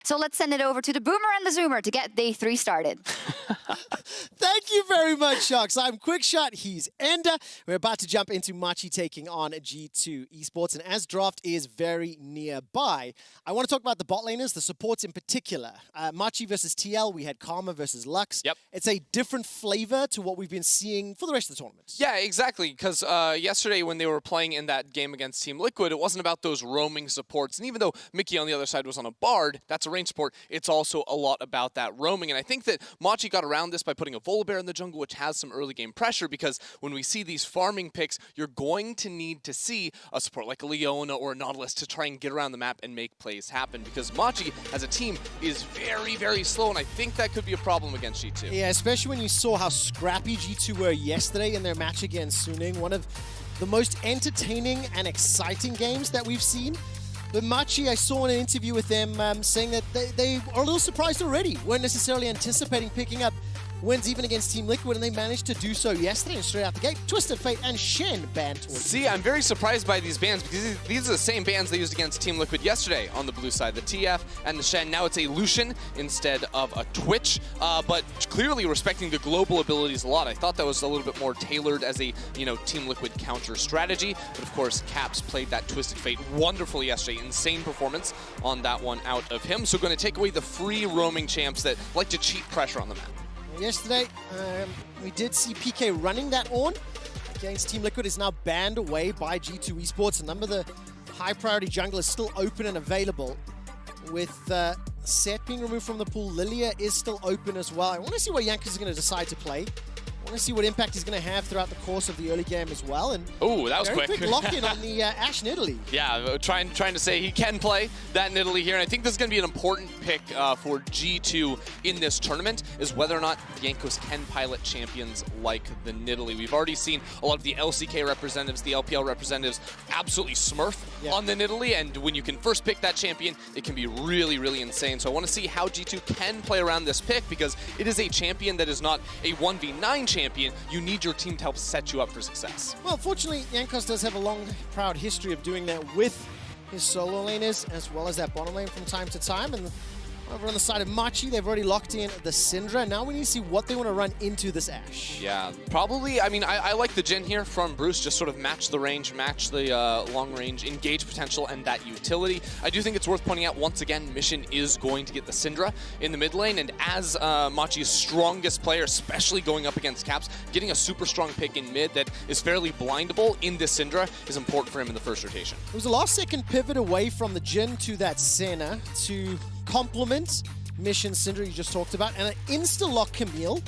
So let's send it over to the Boomer and the Zoomer to get day 3 started. Thank you very much, Sharks. I'm Quickshot, he's Ender. We're about to jump into Machi taking on G2 Esports, and as draft is very nearby, I want to talk about the bot laners, the supports in particular. Machi versus TL, we had Karma versus Lux. Yep. It's a different flavor to what we've been seeing for the rest of the tournament. Yeah, exactly, because yesterday when they were playing in that game against Team Liquid, it wasn't about those roaming supports, and even though Mickey on the other side was on a Bard, that's a range support, it's also a lot about that roaming, and I think that Machi got around this by putting a Volibear in the jungle, which has some early game pressure, because when we see these farming picks, you're going to need to see a support like a Leona or a Nautilus to try and get around the map and make plays happen, because Machi as a team is very, very slow, and I think that could be a problem against G2. Yeah, especially when you saw how scrappy G2 were yesterday in their match against Suning, one of the most entertaining and exciting games that we've seen. But Machi, I saw in an interview with them saying that they are a little surprised already, weren't necessarily anticipating picking up wins even against Team Liquid, and they managed to do so yesterday and straight out the gate. Twisted Fate and Shen banned towards See, I'm very surprised by these bans, because these are the same bans they used against Team Liquid yesterday on the blue side, the TF and the Shen. Now it's a Lucian instead of a Twitch, but clearly respecting the global abilities a lot. I thought that was a little bit more tailored as a, Team Liquid counter strategy, but of course Caps played that Twisted Fate wonderfully yesterday. Insane performance on that one out of him, so going to take away the free roaming champs that like to cheat pressure on the map. Yesterday, we did see PK running that on against Team Liquid. Is now banned away by G2 Esports. A number of the high-priority jungle is still open and available. With Set being removed from the pool, Lilia is still open as well. I want to see what Jankos is going to decide to play. I want to see what impact he's going to have throughout the course of the early game as well. And oh, that was very quick. quick lock-in on the Ashe Nidalee. Yeah, trying to say he can play that Nidalee here, and I think this is going to be an important pick for G2 in this tournament, is whether or not Jankos can pilot champions like the Nidalee. We've already seen a lot of the LCK representatives, the LPL representatives, absolutely smurf on the Nidalee, and when you can first pick that champion, it can be really, really insane. So I want to see how G2 can play around this pick, because it is a champion that is not a 1v9 champion. You need your team to help set you up for success. Well, fortunately, Jankos does have a long, proud history of doing that with his solo laners, as well as that bottom lane from time to time. And over on the side of Machi, they've already locked in the Syndra. Now we need to see what they want to run into this Ashe. Yeah, probably. I mean, I like the Jhin here from Bruce, just sort of match the range, match the long range, engage potential, and that utility. I do think it's worth pointing out, once again, Mission is going to get the Syndra in the mid lane, and as Machi's strongest player, especially going up against Caps, getting a super strong pick in mid that is fairly blindable in this Syndra is important for him in the first rotation. It was a last second pivot away from the Jhin to that Senna to complement Mission Syndra you just talked about, and an insta-lock Camille.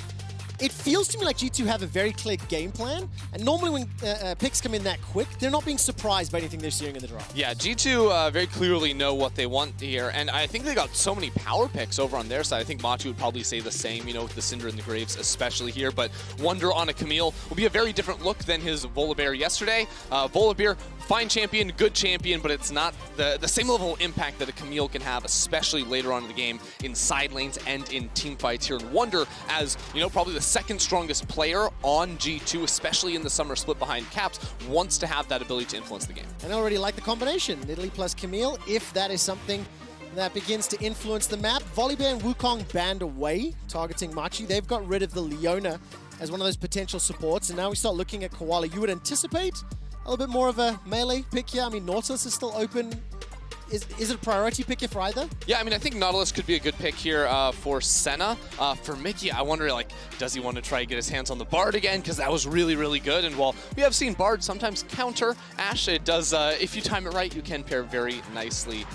It feels to me like G2 have a very clear game plan, and normally when picks come in that quick, they're not being surprised by anything they're seeing in the draft. Yeah, G2 very clearly know what they want here, and I think they got so many power picks over on their side. I think Machi would probably say the same, with the Syndra and the Graves especially here, but Wonder on a Camille will be a very different look than his Volibear yesterday. Volibear, fine champion, good champion, but it's not the same level of impact that a Camille can have, especially later on in the game in side lanes and in team fights here. And Wonder, as probably the second strongest player on G2, especially in the summer split behind Caps, wants to have that ability to influence the game. And I already like the combination, Nidalee plus Camille, if that is something that begins to influence the map. Volibear and Wukong banned away, targeting Machi. They've got rid of the Leona as one of those potential supports, and now we start looking at Koala. You would anticipate a little bit more of a melee pick here. I mean, Nautilus is still open. Is it a priority pick here for either? Yeah, I mean, I think Nautilus could be a good pick here for Senna. For Mickey, I wonder, does he want to try to get his hands on the Bard again? Because that was really, really good. And while we have seen Bard sometimes counter Ashe, it does, if you time it right, you can pair very nicely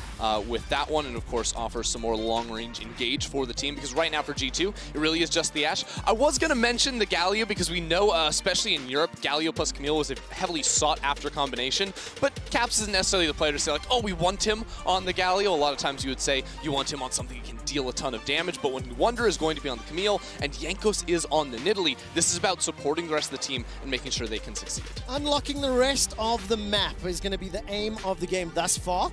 with that one. And of course, offer some more long-range engage for the team. Because right now for G2, it really is just the Ashe. I was going to mention the Galio because we know, especially in Europe, Galio plus Camille was a heavily sought-after combination. But Caps isn't necessarily the player to say, oh, we want him on the Galio. A lot of times you would say you want him on something that can deal a ton of damage, but when Wonder is going to be on the Camille and Jankos is on the Nidalee, this is about supporting the rest of the team and making sure they can succeed. Unlocking the rest of the map is going to be the aim of the game thus far.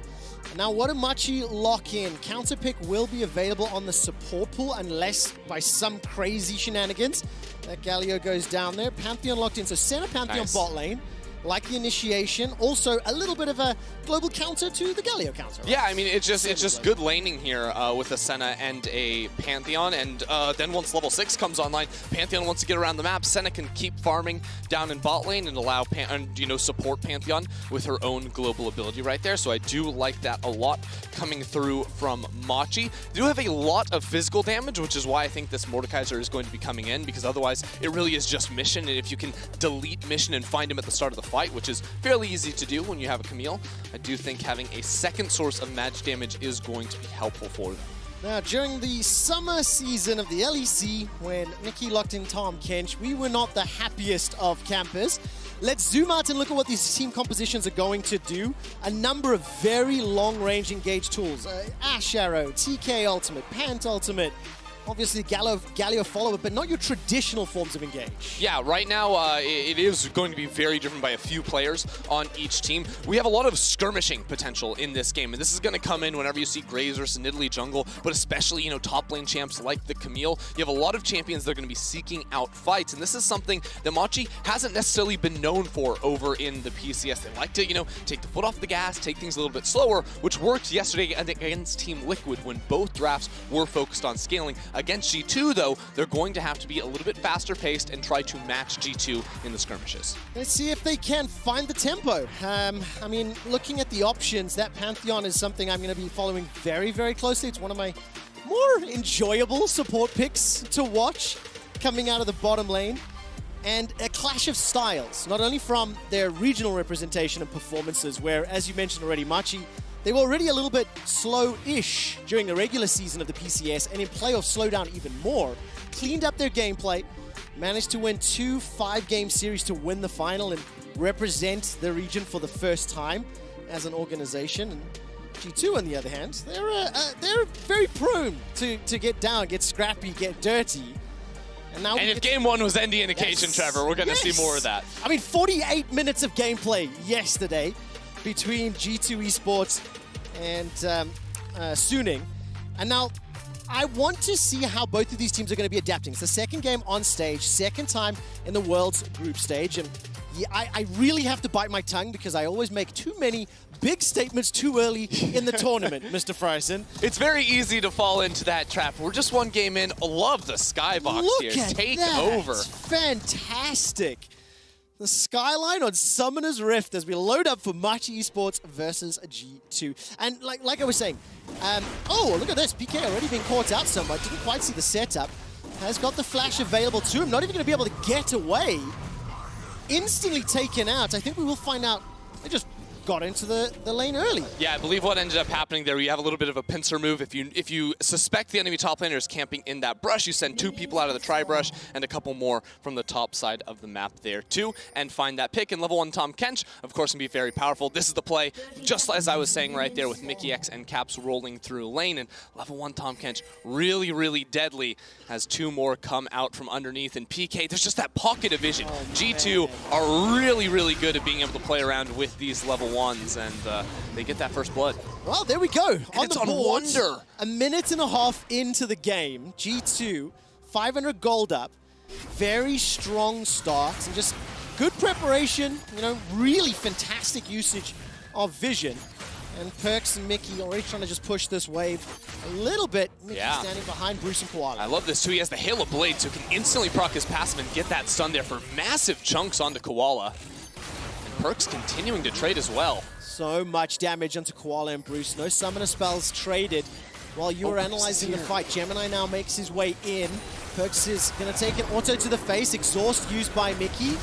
Now, what do Machi lock in? Counter pick will be available on the support pool unless by some crazy shenanigans that Galio goes down there. Pantheon locked in, so center Pantheon bot lane. like the initiation. Also, a little bit of a global counter to the Galio counter. Yeah, I mean, it's just good laning here with a Senna and a Pantheon, and then once level 6 comes online, Pantheon wants to get around the map. Senna can keep farming down in bot lane and allow support Pantheon with her own global ability right there. So I do like that a lot coming through from Machi. They do have a lot of physical damage, which is why I think this Mordekaiser is going to be coming in, because otherwise it really is just mission, and if you can delete mission and find him at the start of the fight, which is fairly easy to do when you have a Camille, I do think having a second source of magic damage is going to be helpful for them. Now, during the summer season of the LEC, when Nikki locked in Tahm Kench, we were not the happiest of campers. Let's zoom out and look at what these team compositions are going to do. A number of very long-range engage tools. Ash Arrow, TK Ultimate, Pant Ultimate, obviously Galio follower, but not your traditional forms of engage. Yeah, right now it is going to be very different by a few players on each team. We have a lot of skirmishing potential in this game, and this is going to come in whenever you see Graves versus Nidalee jungle, but especially, top lane champs like the Camille. You have a lot of champions that are going to be seeking out fights, and this is something that Machi hasn't necessarily been known for over in the PCS. They like to, take the foot off the gas, take things a little bit slower, which worked yesterday against Team Liquid when both drafts were focused on scaling. Against G2, though, they're going to have to be a little bit faster paced and try to match G2 in the skirmishes. Let's see if they can find the tempo. I mean, looking at the options, that Pantheon is something I'm going to be following very, very closely. It's one of my more enjoyable support picks to watch coming out of the bottom lane. And a clash of styles, not only from their regional representation and performances, where, as you mentioned already, Machi, they were already a little bit slow-ish during the regular season of the PCS, and in playoffs slowed down even more. Cleaned up their gameplay, managed to win 2 5-game series to win the final and represent the region for the first time as an organization. And G2, on the other hand, they're very prone to get down, get scrappy, get dirty. And if game 1 was any indication, yes, Trevor, we're going to see more of that. I mean, 48 minutes of gameplay yesterday between G2 Esports and Suning. And now, I want to see how both of these teams are going to be adapting. It's the second game on stage, second time in the world's group stage. And yeah, I really have to bite my tongue because I always make too many big statements too early in the tournament, Mr. Fryson. It's very easy to fall into that trap. We're just one game in. Love the skybox here. Take over. Fantastic. The skyline on Summoner's Rift as we load up for Machi Esports versus G2. And like I was saying, oh, look at this. PK already being caught out somewhat. Didn't quite see the setup. Has got the flash available to him. Not even going to be able to get away. Instantly taken out. I think we will find out. They just got into the lane early. Yeah, I believe what ended up happening there, you have a little bit of a pincer move. If you suspect the enemy top laner is camping in that brush, you send 2 people out of the tri-brush and a couple more from the top side of the map there too, and find that pick. And level 1 Tahm Kench, of course, can be very powerful. This is the play, just as I was saying right there with MCX and Caps rolling through lane, and level 1 Tahm Kench really, really deadly as 2 more come out from underneath. And PK, there's just that pocket of vision. Oh, G2 are really, really good at being able to play around with these level 1s, and they get that first blood. Well, there we go. On it's the on board, Wonder. A minute and a half into the game, G2, 500 gold up, very strong start, and just good preparation, really fantastic usage of vision. And Perks and Mickey already trying to just push this wave a little bit. Mickey standing behind Bruce and Koala. I love this too. He has the Hail of Blade, so he can instantly proc his passive and get that stun there for massive chunks onto Koala. And Perks continuing to trade as well. So much damage onto Koala and Bruce. No summoner spells traded. While you were analyzing the fight, Gemini now makes his way in. Perks is going to take an auto to the face. Exhaust used by Mickey.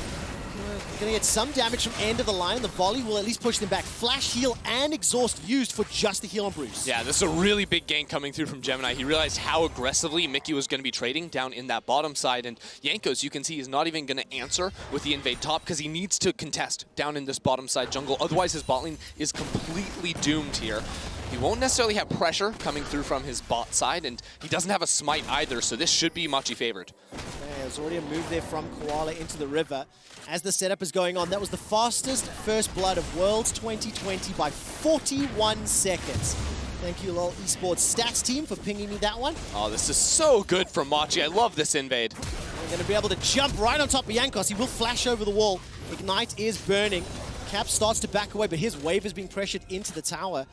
Going to get some damage from end of the line. The volley will at least push them back. Flash heal and exhaust used for just the heal on Bruce. Yeah, this is a really big gank coming through from Gemini. He realized how aggressively Mickey was going to be trading down in that bottom side. And Jankos, you can see, he's not even going to answer with the invade top because he needs to contest down in this bottom side jungle. Otherwise, his bot lane is completely doomed here. He won't necessarily have pressure coming through from his bot side, and he doesn't have a smite either, so this should be Machi favored. Okay, there's already a move there from Koala into the river. As the setup is going on, that was the fastest first blood of Worlds 2020 by 41 seconds. Thank you, LOL Esports stats team, for pinging me that one. Oh, this is so good from Machi. I love this invade. We're going to be able to jump right on top of Jankos. He will flash over the wall Ignite is burning. Cap starts to back away, but his wave is being pressured into the tower.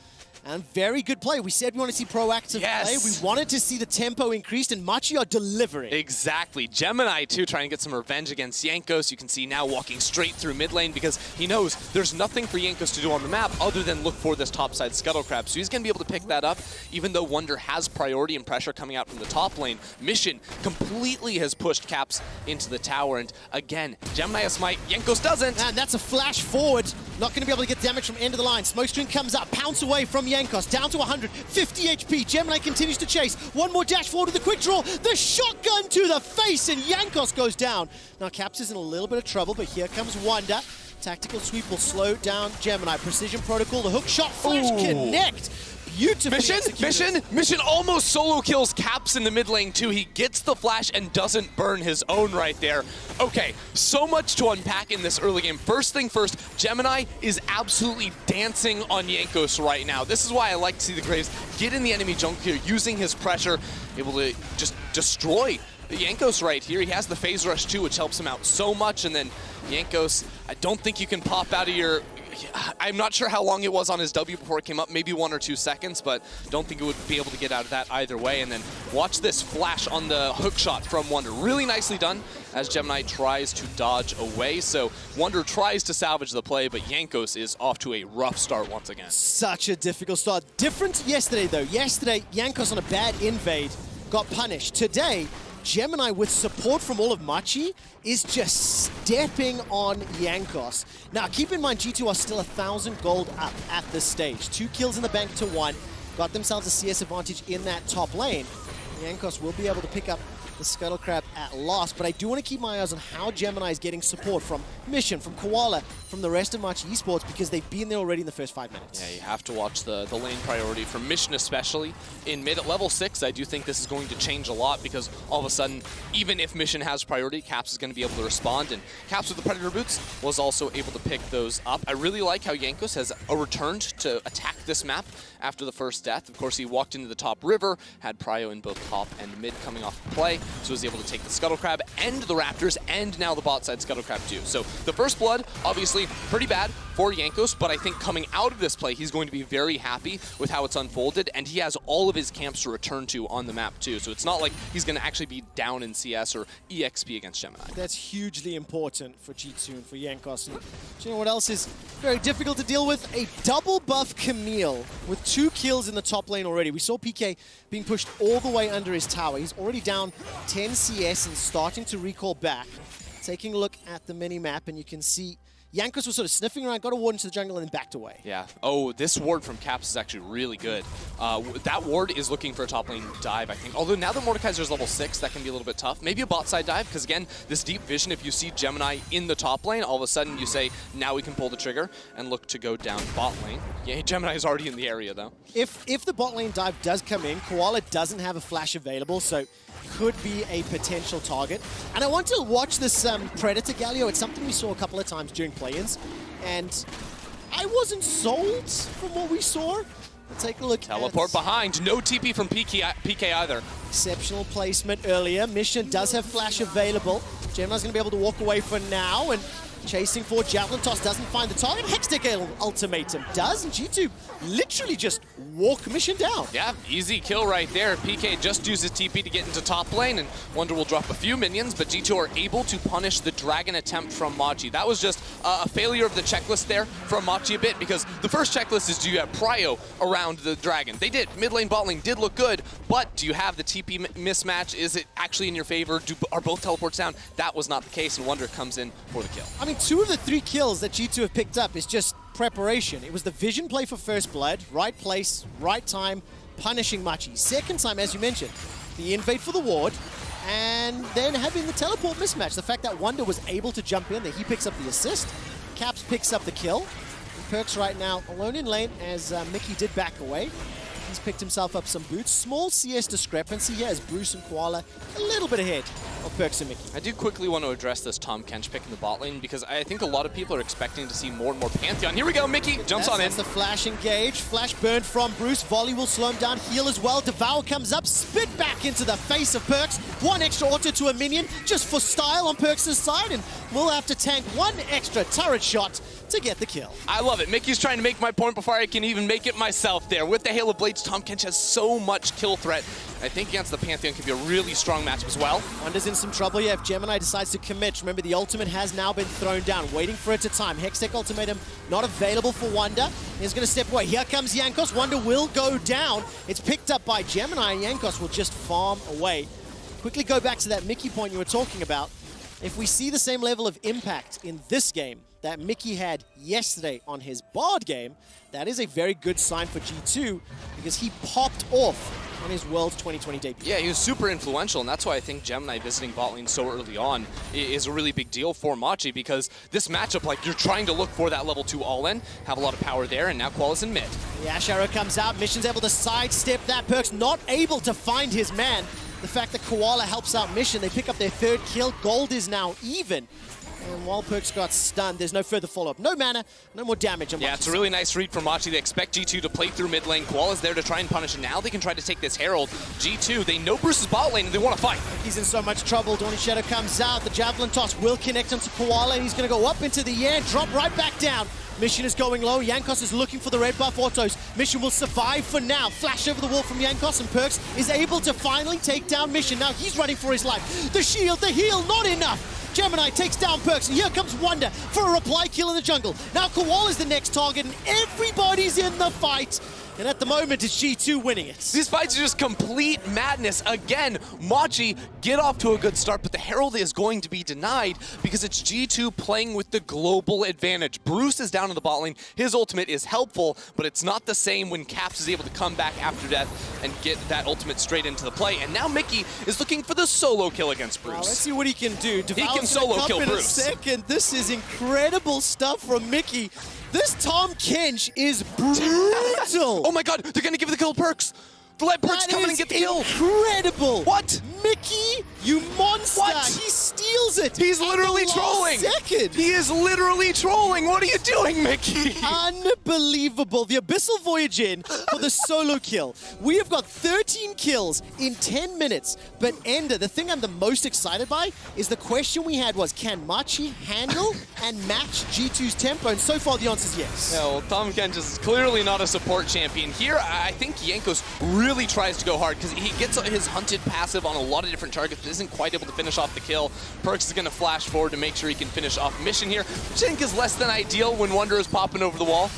And very good play. We said we want to see proactive play. We wanted to see the tempo increased, and Machi are delivering. Exactly. Gemini, too, trying to get some revenge against Jankos. You can see now walking straight through mid lane because he knows there's nothing for Jankos to do on the map other than look for this topside Scuttle Crab. So he's going to be able to pick that up, even though Wonder has priority and pressure coming out from the top lane. Mission completely has pushed Caps into the tower. And again, Gemini has smite. Jankos doesn't. And that's a flash forward. Not going to be able to get damage from end of the line. Smokescreen comes up, pounce away from Jankos, down to 150 HP. Gemini continues to chase. One more dash forward with a quick draw. The shotgun to the face, and Jankos goes down. Now Caps is in a little bit of trouble, but here comes Wonder. Tactical sweep will slow down Gemini. Precision protocol, the hook shot, flash connect. Beautifully Mission almost solo kills Caps in the mid lane too. He gets the flash and doesn't burn his own right there. Okay, so much to unpack in this early game. First thing first, Gemini is absolutely dancing on Jankos right now. This is why I like to see the Graves get in the enemy jungle here, using his pressure, able to just destroy the Jankos right here. He has the phase rush too, which helps him out so much. And then Jankos, I don't think you can pop out of your... I'm not sure how long it was on his W before it came up, maybe 1 or 2 seconds, but don't think it would be able to get out of that either way. And then watch this flash on the hook shot from Wonder. Really nicely done as Gemini tries to dodge away. So Wonder tries to salvage the play, but Jankos is off to a rough start once again. Such a difficult start. Different yesterday, though. Yesterday, Jankos on a bad invade got punished. Today, Gemini, with support from all of Machi, is just stepping on Jankos. Now, keep in mind, G2 are still 1,000 gold up at this stage. 2 kills in the bank to 1. Got themselves a CS advantage in that top lane. Jankos will be able to pick up the Scuttle Crab at last, but I do want to keep my eyes on how Gemini is getting support from Mission, from Koala, from the rest of Machi Esports, because they've been there already in the first 5 minutes. Yeah, you have to watch the lane priority from Mission, especially in mid at level 6. I do think this is going to change a lot because all of a sudden, even if Mission has priority, Caps is going to be able to respond, and Caps with the Predator boots was also able to pick those up. I really like how Jankos has returned to attack this map after the first death. Of course, he walked into the top river, had Prio in both top and mid coming off the play, so was able to take the Scuttle Crab and the Raptors, and now the bot side Scuttle Crab too. So the first blood, obviously pretty bad for Jankos, but I think coming out of this play, he's going to be very happy with how it's unfolded, and he has all of his camps to return to on the map too. So it's not like he's going to actually be down in CS or EXP against Gemini. That's hugely important for G2 and for Jankos. And do you know what else is very difficult to deal with? A double buff Camille with 2 kills in the top lane already. We saw PK being pushed all the way under his tower. He's already down 10 CS and starting to recall back. Taking a look at the mini-map, and you can see Jankos was sort of sniffing around, got a ward into the jungle, and then backed away. Yeah. Oh, this ward from Caps is actually really good. That ward is looking for a top lane dive, I think. Although now that Mordekaiser's level 6, that can be a little bit tough. Maybe a bot side dive, because again, this deep vision, if you see Gemini in the top lane, all of a sudden you say, now we can pull the trigger and look to go down bot lane. Yeah, Gemini is already in the area, though. If the bot lane dive does come in, Koala doesn't have a flash available, so could be a potential target. And I want to watch this Predator Galio. It's something we saw a couple of times during play-ins, and I wasn't sold from what we saw. Let's take a look. Teleport behind. No TP from PK either. Exceptional placement earlier. Mission does have flash available. Gemini's going to be able to walk away for now, and chasing for Javelin Toss doesn't find the target. Hextech Ultimatum does, and G2 literally just walk Mission down. Yeah, easy kill right there. PK just uses TP to get into top lane, and Wonder will drop a few minions, but G2 are able to punish the dragon attempt from Machi. That was just a failure of the checklist there from Machi a bit, because the first checklist is, do you have prio around the dragon? They did. Mid lane, bot lane did look good, but do you have the TP mismatch? Is it actually in your favor? Are both teleports down? That was not the case, and Wonder comes in for the kill. I mean, 2 of the 3 kills that G2 have picked up is just preparation. It was the vision play for first blood, right place, right time, punishing Machi. Second time, as you mentioned, the invade for the ward, and then having the teleport mismatch. The fact that Wonder was able to jump in there, he picks up the assist, Caps picks up the kill, and Perks right now alone in lane as Mickey did back away. He's picked himself up some boots. Small CS discrepancy here as Bruce and Koala a little bit ahead of Perks and Mickey. I do quickly want to address this Tom Kench pick in the bot lane because I think a lot of people are expecting to see more and more Pantheon. Here we go, Mickey jumps on in. That's the flash engage. Flash burn from Bruce. Volley will slow him down. Heal as well. Devour comes up. Spit back into the face of Perks. One extra auto to a minion just for style on Perks' side, and we'll have to tank one extra turret shot to get the kill. I love it. Mickey's trying to make my point before I can even make it myself there. With the Hail of Blades, Tom Kench has so much kill threat. I think against the Pantheon could be a really strong matchup as well. Wonder's in some trouble here if Gemini decides to commit. Remember, the ultimate has now been thrown down, waiting for it to time. Hextech ultimatum not available for Wonder. He's going to step away. Here comes Jankos. Wonder will go down. It's picked up by Gemini, and Jankos will just farm away. Quickly go back to that Mickey point you were talking about. If we see the same level of impact in this game that Mickey had yesterday on his Bard game, that is a very good sign for G2 because he popped off on his World 2020 debut. Yeah, he was super influential, and that's why I think Gemini visiting bot lane so early on is a really big deal for Machi, because this matchup, like, you're trying to look for that level 2 all-in, have a lot of power there, and now Koala's in mid. The Ash Arrow comes out, Mission's able to sidestep that, Perk's not able to find his man. The fact that Koala helps out Mission, they pick up their third kill, gold is now even. And while Perks got stunned, there's no further follow-up. No mana, no more damage. Yeah, it's a really nice read from Machi. They expect G2 to play through mid lane. Koala's there to try and punish, and now they can try to take this Herald. G2, they know Bruce's bot lane, and they want to fight. He's in so much trouble. Dawning Shadow comes out. The Javelin toss will connect onto Koala, and he's going to go up into the air, drop right back down. Mission is going low. Jankos is looking for the red buff autos. Mission will survive for now. Flash over the wall from Jankos, and Perks is able to finally take down Mission. Now he's running for his life. The shield, the heal, not enough. Gemini takes down Perks, and here comes Wonder for a reply kill in the jungle. Now Koala's the next target, and everybody's in the fight. And at the moment, it's G2 winning it. These fights are just complete madness. Again, Machi get off to a good start, but the Herald is going to be denied because it's G2 playing with the global advantage. Bruce is down in the bot lane. His ultimate is helpful, but it's not the same when Caps is able to come back after death and get that ultimate straight into the play. And now Mickey is looking for the solo kill against Bruce. Well, let's see what he can do. He can solo kill Bruce. In a second. This is incredible stuff from Mickey. This Tom Kench is brutal. Oh my god, they're gonna give the kill to Perks. Let Perks come in and get the kill. Incredible. What? Mickey, you monster. What? He steals it. He's literally trolling. Second. He is literally trolling. What are you doing, Mickey? Unbelievable. The Abyssal Voyage in for the solo kill. We have got 13 kills in 10 minutes. But Ender, the thing I'm the most excited by is the question we had was, can Machi handle and match G2's tempo? And so far the answer is yes. Yeah, well, Tom Kench is clearly not a support champion. Here, I think Jankos really tries to go hard because he gets his hunted passive on a lot of different targets, but isn't quite able to finish off the kill. Perks is going to flash forward to make sure he can finish off Mission here, which I think is less than ideal when Wonder is popping over the wall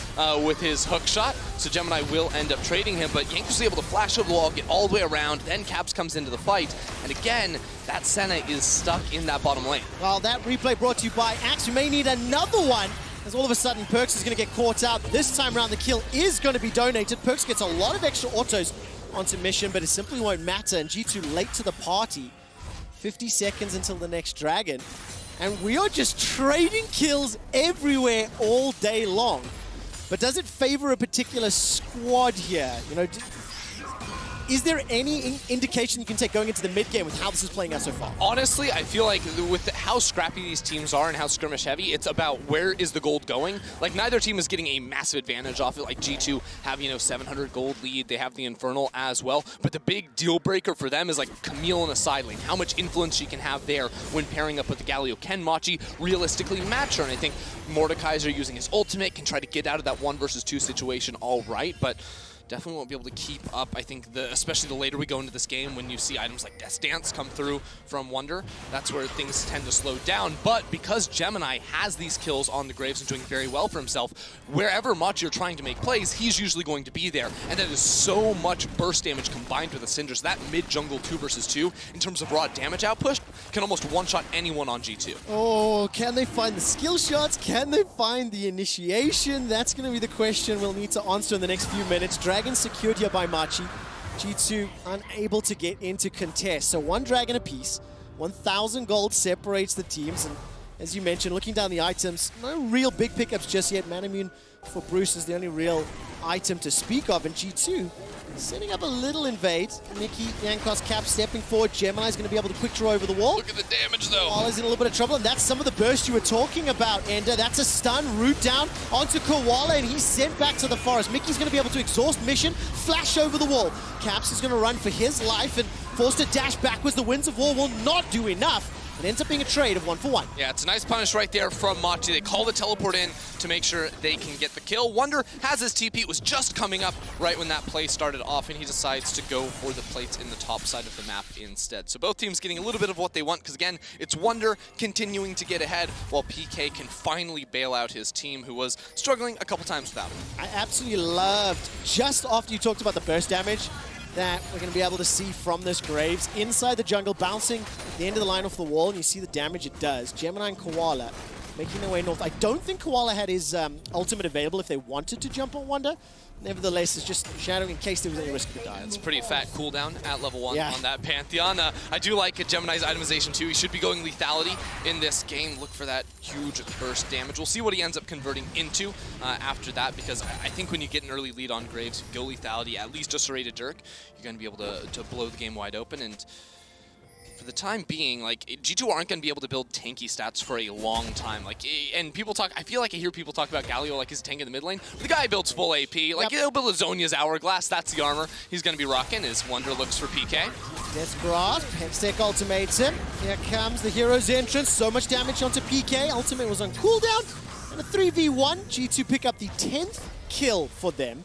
with his hook shot. So Gemini will end up trading him, but Jankos is able to flash over the wall, get all the way around, then Caps comes into the fight. And again, that Senna is stuck in that bottom lane. Well, that replay brought to you by Axe. We may need another one, as all of a sudden Perks is going to get caught out. This time around, the kill is going to be donated. Perks gets a lot of extra autos onto Mission, but it simply won't matter. And G2 late to the party. 50 seconds until the next dragon. And we are just trading kills everywhere all day long. But does it favor a particular squad here? You know, is there any indication you can take going into the mid game with how this is playing out so far? Honestly, I feel like with how scrappy these teams are and how skirmish heavy, it's about where is the gold going. Like, neither team is getting a massive advantage off it. Like, G2 have, 700 gold lead. They have the Infernal as well. But the big deal breaker for them is, like, Camille in a side lane. How much influence she can have there when pairing up with the Galio. Can Machi realistically match her? And I think Mordekaiser using his ultimate can try to get out of that 1 versus 2 situation all right, but definitely won't be able to keep up. I think, especially the later we go into this game, when you see items like Death Dance come through from Wonder, that's where things tend to slow down. But because Gemini has these kills on the Graves and doing very well for himself, wherever Machi are trying to make plays, he's usually going to be there. And that is so much burst damage combined with the Cinders. That mid-jungle 2 versus 2, in terms of raw damage output, can almost one-shot anyone on G2. Oh, can they find the skill shots? Can they find the initiation? That's going to be the question we'll need to answer in the next few minutes. Dragon secured here by Machi. G2 unable to get into contest. So 1 dragon apiece. 1,000 gold separates the teams. And as you mentioned, looking down the items, no real big pickups just yet. Manamune for Bruce is the only real item to speak of, and G2 setting up a little invade. Mickey, Yankos, Cap stepping forward. Gemini's going to be able to quick draw over the wall. Look at the damage, though. Koala's in a little bit of trouble, and that's some of the burst you were talking about, Ender. That's a stun, root down onto Koala, and he's sent back to the forest. Mickey's going to be able to exhaust mission, flash over the wall. Caps is going to run for his life and forced to dash backwards. The Winds of War will not do enough. It ends up being a trade of 1-for-1. Yeah, it's a nice punish right there from Machi. They call the teleport in to make sure they can get the kill. Wonder has his TP. It was just coming up right when that play started off, and he decides to go for the plates in the top side of the map instead. So both teams getting a little bit of what they want, because again, it's Wonder continuing to get ahead while PK can finally bail out his team, who was struggling a couple times without him. I absolutely loved, just after you talked about the burst damage, that we're going to be able to see from this Graves inside the jungle, bouncing the end of the line off the wall, and you see the damage it does. Gemini and Koala making their way north. I don't think Koala had his ultimate available if they wanted to jump on Wonder. Nevertheless, it's just shadowing in case there was any risk of the die. It's a pretty fat cooldown at level 1 Yeah. on that Pantheon. I do like Gemini's itemization too. He should be going lethality in this game. Look for that huge burst damage. We'll see what he ends up converting into after that, because I think when you get an early lead on Graves, go lethality, at least a serrated Dirk, you're going to be able to blow the game wide open. And for the time being, like, G2 aren't going to be able to build tanky stats for a long time. Like, and people talk, I feel like I hear people talk about Galio like he's a tank in the mid lane. The guy builds full AP. Like, he'll build a Zhonya's Hourglass. That's the armor he's going to be rocking. As Wonder looks for PK. Gets grasp, Hextech ultimates him. Here comes the hero's entrance. So much damage onto PK. Ultimate was on cooldown. And a 3v1. G2 pick up the 10th kill for them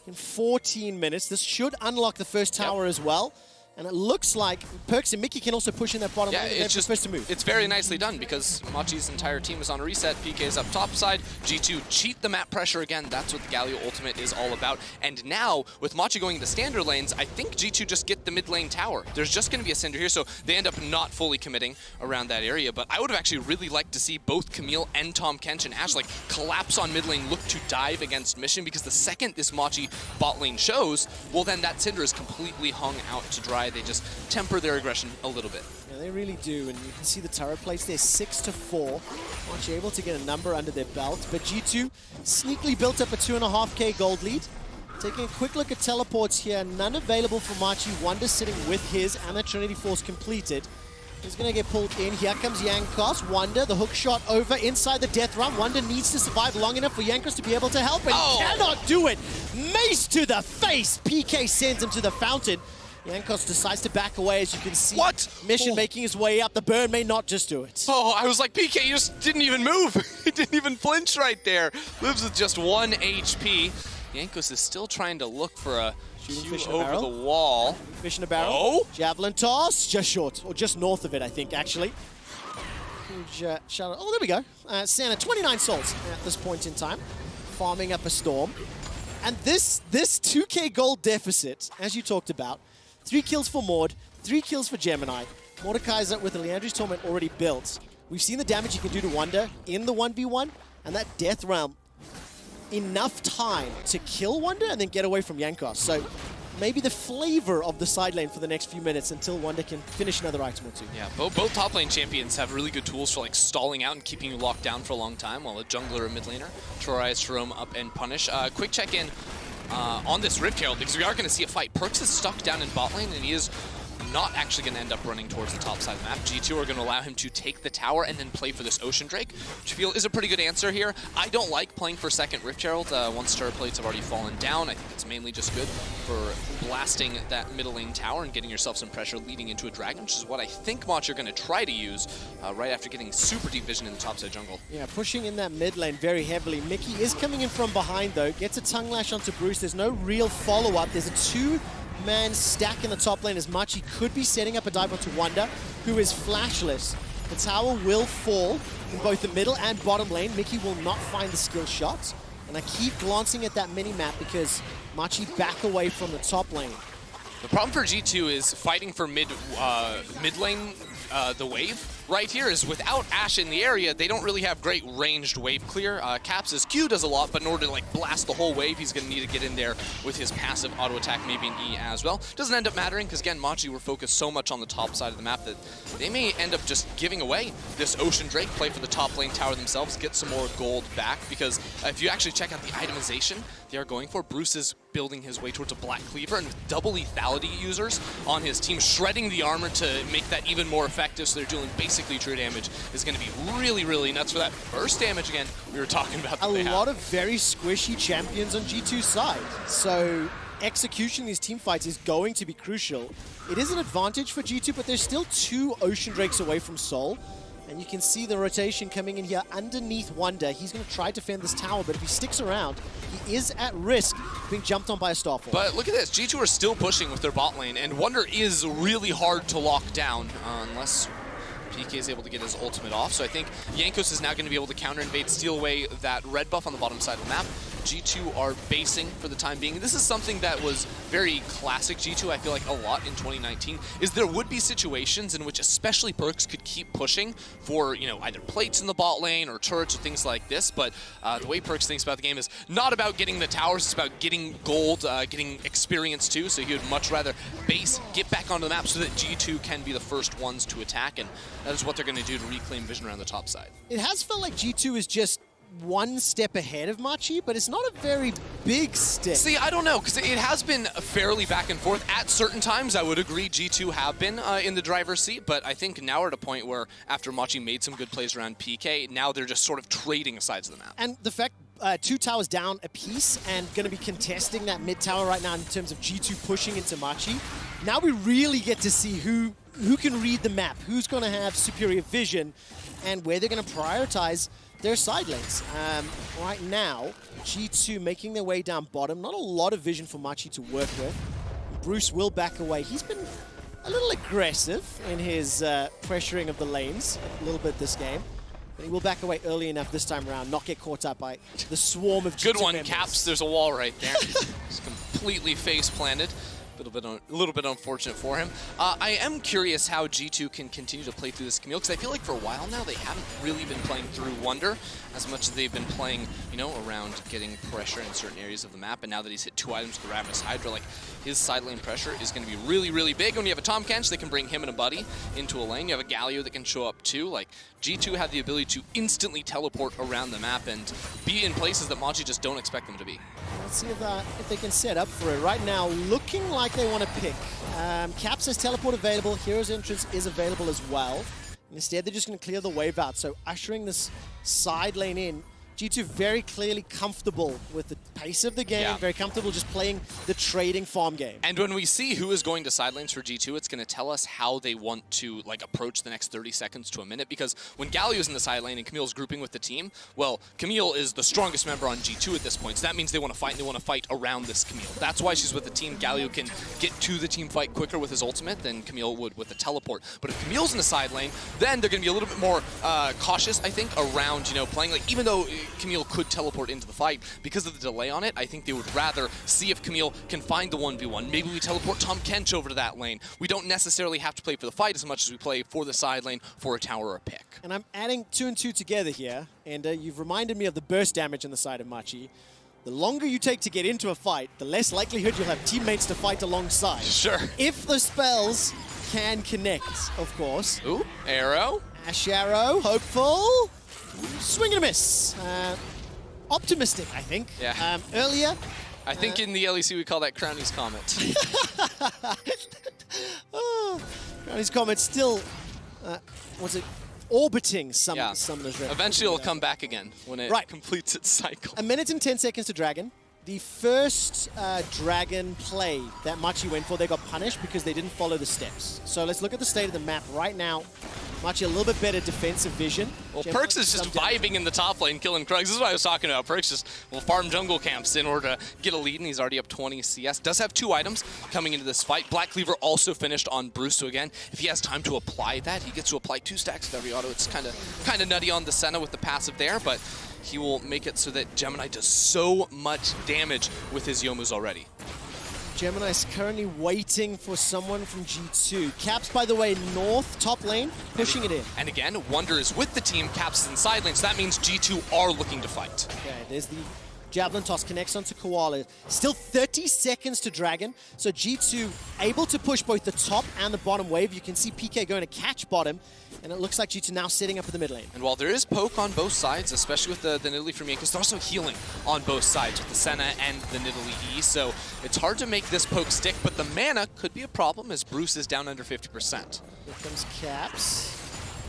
in 14 minutes. This should unlock the first tower as well. And it looks like Perks and Mickey can also push in that bottom lane. It's just first to move. It's very nicely done, because Machi's entire team is on a reset. PK's up top side. G2 cheat the map pressure again. That's what the Galio ultimate is all about. And now, with Machi going the standard lanes, I think G2 just get the mid lane tower. There's just going to be a Cinder here, so they end up not fully committing around that area. But I would have actually really liked to see both Camille and Tahm Kench and Ashe like collapse on mid lane, look to dive against Mission, because the second this Machi bot lane shows, well, then that Cinder is completely hung out to dry. They just temper their aggression a little bit. Yeah, they really do, and you can see the turret plates there, 6-4. Machi able to get a number under their belt, but G2 sneakily built up a 2.5k gold lead. Taking a quick look at teleports here, none available for Machi. Wonder sitting with his, and the Trinity Force completed. He's going to get pulled in. Here comes Yankos. Wonder, the hook shot over inside the death run. Wonder needs to survive long enough for Yankos to be able to help, and he cannot do it. Mace to the face. PK sends him to the fountain. Yankos decides to back away, as you can see. What? Mission making his way up. The burn may not just do it. Oh, I was like, PK, you just didn't even move. He didn't even flinch right there. Lives with just 1 HP. Yankos is still trying to look for a Fish in a over barrel. the wall. Fish in a barrel. Oh. Javelin toss. Just short, or just north of it, I think, actually. Huge shot. Oh, there we go. Santa, 29 souls at this point in time. Farming up a storm. And this 2k gold deficit, as you talked about, 3 kills for Maud, 3 kills for Gemini. Mordekaiser with the Leandri's Torment already built. We've seen the damage you can do to Wonder in the 1v1, and that Death Realm, enough time to kill Wonder and then get away from Yankos. So maybe the flavor of the side lane for the next few minutes until Wonder can finish another item or two. Yeah, both top lane champions have really good tools for like stalling out and keeping you locked down for a long time, while a jungler or mid laner tries to roam up and punish. Quick check-in on this Rift Herald, because we are going to see a fight. Perks is stuck down in bot lane, and he is not actually going to end up running towards the top side of the map. G2 are going to allow him to take the tower and then play for this Ocean Drake, which I feel is a pretty good answer here. I don't like playing for second Rift Herald once turret plates have already fallen down. I think it's mainly just good for blasting that middle lane tower and getting yourself some pressure leading into a dragon, which is what I think Machi are going to try to use right after getting super deep vision in the top side jungle. Yeah, pushing in that mid lane very heavily. Mickey is coming in from behind, though. Gets a tongue lash onto Bruce. There's no real follow-up. There's a 2-man stack in the top lane, as Machi could be setting up a dive onto Wonder, who is flashless. The tower will fall in both the middle and bottom lane. Mickey will not find the skill shots. And I keep glancing at that mini-map because Machi back away from the top lane. The problem for G2 is fighting for mid lane the wave right here is without Ashe in the area, they don't really have great ranged wave clear. Caps' Q does a lot, but in order to like blast the whole wave, he's going to need to get in there with his passive auto attack, maybe an E as well. Doesn't end up mattering because again, Machi were focused so much on the top side of the map that they may end up just giving away this Ocean Drake, play for the top lane tower themselves, get some more gold back, because if you actually check out the itemization they are going for, Bruce is building his way towards a Black Cleaver, and with double lethality users on his team, shredding the armor to make that even more effective, so they're dealing basically true damage, is going to be really, really nuts for that burst damage again we were talking about. A lot of very squishy champions on G2's side, so execution in these team fights is going to be crucial. It is an advantage for G2, but they're still 2 Ocean Drakes away from Soul. And you can see the rotation coming in here underneath Wonder. He's going to try to defend this tower, but if he sticks around, he is at risk of being jumped on by a Starfall. But look at this, G2 are still pushing with their bot lane, and Wonder is really hard to lock down unless PK is able to get his ultimate off. So I think Jankos is now going to be able to counter-invade, steal away that red buff on the bottom side of the map. G2 are basing for the time being. This is something that was very classic G2, I feel like, a lot in 2019, is there would be situations in which especially Perkz could keep pushing for, you know, either plates in the bot lane or turrets or things like this, but the way Perkz thinks about the game is not about getting the towers, it's about getting gold, getting experience too, so he would much rather base, get back onto the map so that G2 can be the first ones to attack, and that is what they're going to do to reclaim vision around the top side. It has felt like G2 is just one step ahead of Machi, but it's not a very big step. See, I don't know, because it has been fairly back and forth. At certain times, I would agree G2 have been in the driver's seat, but I think now we're at a point where after Machi made some good plays around PK, now they're just sort of trading sides of the map. And the fact 2 towers down a piece and going to be contesting that mid tower right now in terms of G2 pushing into Machi, now we really get to see who can read the map, who's going to have superior vision, and where they're going to prioritize their side lanes. Right now, G2 making their way down bottom. Not a lot of vision for Machi to work with. Bruce will back away. He's been a little aggressive in his pressuring of the lanes a little bit this game. But he will back away early enough this time around, not get caught up by the swarm of G2 Good one, members. Caps. There's a wall right there. Just completely face planted. A little bit unfortunate for him. I am curious how G2 can continue to play through this Camille, because I feel like for a while now they haven't really been playing through Wonder as much as they've been playing, you know, around getting pressure in certain areas of the map. And now that he's hit 2 items with the Ravenous Hydra, like his side lane pressure is going to be really, really big. When you have a Tahm Kench, they can bring him and a buddy into a lane. You have a Galio that can show up too. Like G2 have the ability to instantly teleport around the map and be in places that Machi just don't expect them to be. Let's see if they can set up for it. Right now, looking like they want to pick. Caps says teleport available. Hero's entrance is available as well. Instead, they're just going to clear the wave out. So ushering this side lane in. G2 very clearly comfortable with the pace of the game, very comfortable just playing the trading farm game. And when we see who is going to side lanes for G2, it's going to tell us how they want to like approach the next 30 seconds to a minute, because when Galio's in the side lane and Camille's grouping with the team, well, Camille is the strongest member on G2 at this point, so that means they want to fight, and they want to fight around this Camille. That's why she's with the team. Galio can get to the team fight quicker with his ultimate than Camille would with the teleport. But if Camille's in the side lane, then they're going to be a little bit more cautious, I think, around, you know, playing, like, even though Camille could teleport into the fight, because of the delay on it, I think they would rather see if Camille can find the 1v1. Maybe we teleport Tahm Kench over to that lane. We don't necessarily have to play for the fight as much as we play for the side lane, for a tower or a pick. And I'm adding 2 and 2 together here, and you've reminded me of the burst damage on the side of Machi. The longer you take to get into a fight, the less likelihood you'll have teammates to fight alongside. Sure. If the spells can connect, of course. Ooh, arrow. Ash arrow, hopeful. Swing and a miss. Optimistic, I think. Yeah. Earlier. I think in the LEC we call that Crownie's Comet. Crownie's Comet still, was it orbiting Summoner's Rift? Eventually it'll come back again when it completes its cycle. 1 minute and 10 seconds to Dragon. The first Dragon play that Machi went for, they got punished because they didn't follow the steps. So let's look at the state of the map right now. Machi a little bit better defensive vision. Well, Perkz is just vibing in the top lane, killing Krugs. This is what I was talking about. Perkz just will farm jungle camps in order to get a lead, and he's already up 20 CS. Does have 2 items coming into this fight. Black Cleaver also finished on Bruce, so again, if he has time to apply that, he gets to apply 2 stacks of every auto. It's kind of nutty on the Senna with the passive there, but he will make it so that Gemini does so much damage with his Yomus already. Gemini is currently waiting for someone from G2. Caps, by the way, north, top lane, pushing it in. And again, Wonder is with the team, Caps is in side lane, so that means G2 are looking to fight. Okay, there's the Javelin toss, connects onto Koala. Still 30 seconds to Dragon, so G2 able to push both the top and the bottom wave. You can see PK going to catch bottom, and it looks like G2 now sitting up in the mid lane. And while there is poke on both sides, especially with the Nidalee from Jankos, they're also healing on both sides with the Senna and the Nidalee E, so it's hard to make this poke stick, but the mana could be a problem as Bruce is down under 50%. Here comes Caps.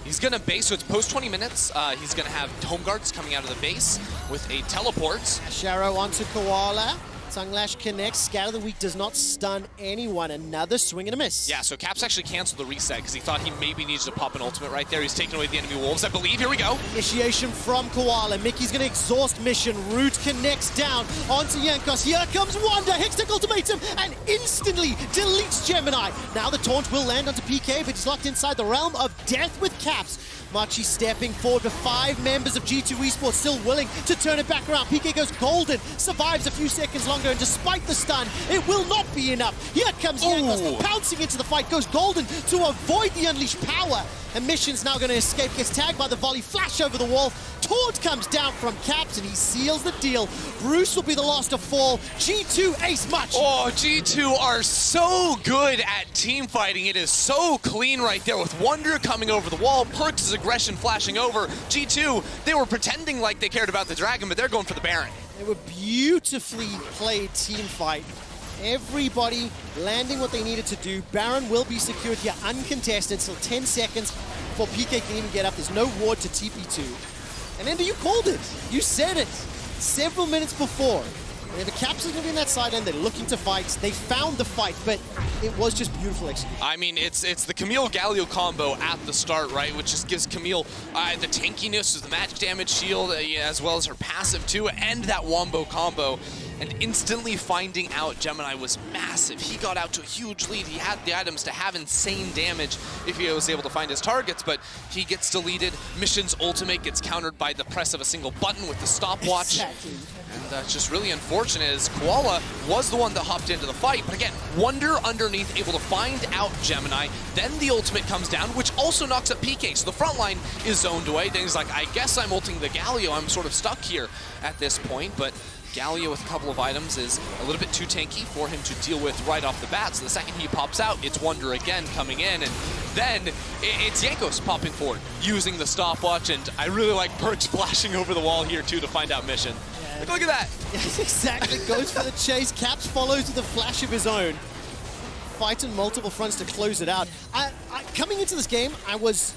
He's going to base, so it's post 20 minutes. He's going to have home guards coming out of the base with a teleport. Sharrow onto Koala. Tongue Lash connects. Scatter the Weak does not stun anyone. Another swing and a miss. Yeah, so Caps actually canceled the reset because he thought he maybe needed to pop an ultimate right there. He's taking away the enemy wolves, I believe. Here we go. Initiation from Koala. Mickey's going to exhaust mission. Root connects down onto Jankos. Here comes Wanda. Hextech ultimates him and instantly deletes Gemini. Now the taunt will land onto PK, but he's locked inside the realm of death with Caps. Machi stepping forward, but 5 members of G2 Esports still willing to turn it back around. PK goes golden, survives a few seconds longer, and despite the stun, it will not be enough. Here comes Jankos, pouncing into the fight, goes golden to avoid the unleashed power. And Mission's now going to escape, gets tagged by the volley, flash over the wall. Taunt comes down from Caps, and he seals the deal. Bruce will be the last to fall. G2 ace Machi. Oh, G2 are so good at team fighting. It is so clean right there with Wonder coming over the wall, Perks' aggression flashing over. G2, they were pretending like they cared about the Dragon, but they're going for the Baron. They were beautifully played team fight. Everybody landing what they needed to do. Baron will be secured here uncontested, still 10 seconds before PK can even get up. There's no ward to TP2. And Ender, you called it. You said it several minutes before. And the Caps are going to be in that side end. They're looking to fight. They found the fight, but it was just beautiful execution. I mean, it's the Camille Galio combo at the start, right? Which just gives Camille the tankiness, the magic damage shield, as well as her passive too, and that wombo combo. And instantly finding out Gemini was massive. He got out to a huge lead. He had the items to have insane damage if he was able to find his targets, but he gets deleted. Mission's ultimate gets countered by the press of a single button with the stopwatch. Exactly. And it's just really unfortunate as Koala was the one that hopped into the fight. But again, Wonder underneath, able to find out Gemini. Then the ultimate comes down, which also knocks up PK. So the front line is zoned away. Then he's like, I guess I'm ulting the Galio. I'm sort of stuck here at this point. But Galio with a couple of items is a little bit too tanky for him to deal with right off the bat. So the second he pops out, it's Wonder again coming in. And then it's Jankos popping forward, using the stopwatch. And I really like Perks flashing over the wall here too to find out Mission. Look at that. Yes, exactly. Goes for the chase. Caps follows with a flash of his own. Fight on multiple fronts to close it out. Coming into this game, I was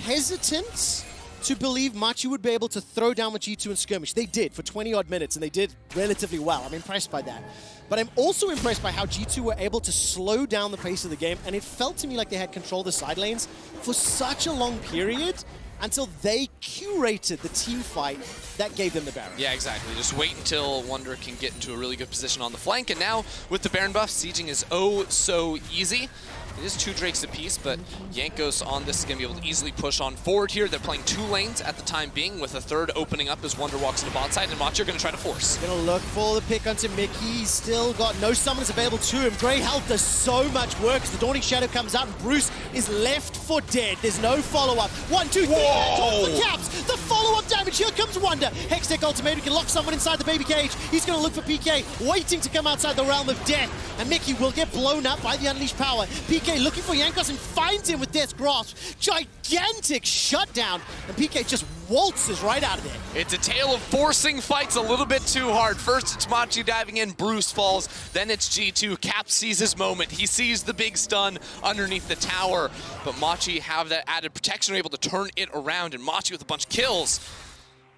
hesitant to believe Machi would be able to throw down with G2 and skirmish. They did for 20-odd minutes, and they did relatively well. I'm impressed by that. But I'm also impressed by how G2 were able to slow down the pace of the game, and it felt to me like they had control of the side lanes for such a long period until they curated the team fight that gave them the Baron. Yeah, exactly. Just wait until Wonder can get into a really good position on the flank. And now, with the Baron buff, sieging is oh so easy. It is 2 Drakes apiece, but Jankos on this is going to be able to easily push on forward here. They're playing 2 lanes at the time being, with a third opening up as Wonder walks to the bot side, and Machi are going to try to force. Gonna look for the pick onto Mickey. He's still got no summons available to him. Grey Health does so much work as the Dawning Shadow comes out and Bruce is left for dead. There's no follow-up. 1, 2, 3, top the Caps. The follow-up damage. Here comes Wonder. Hextech ultimate. He can lock someone inside the baby cage. He's gonna look for PK, waiting to come outside the realm of death. And Mickey will get blown up by the unleashed power. PK looking for Jankos and finds him with Death's Grasp. Gigantic shutdown, and PK just waltzes right out of there. It's a tale of forcing fights a little bit too hard. First it's Machi diving in, Bruce falls, then it's G2. Cap sees his moment. He sees the big stun underneath the tower, but Machi have that added protection, able to turn it around, and Machi with a bunch of kills.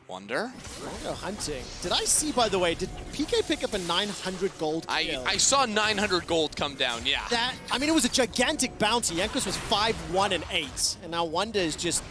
Wonder. Wonder hunting. Did I see, by the way, did PK pick up a 900 gold kill? I saw 900 gold come down, yeah. That, I mean, it was a gigantic bounty. Jankos was 5-1 and 8, and now Wonder is just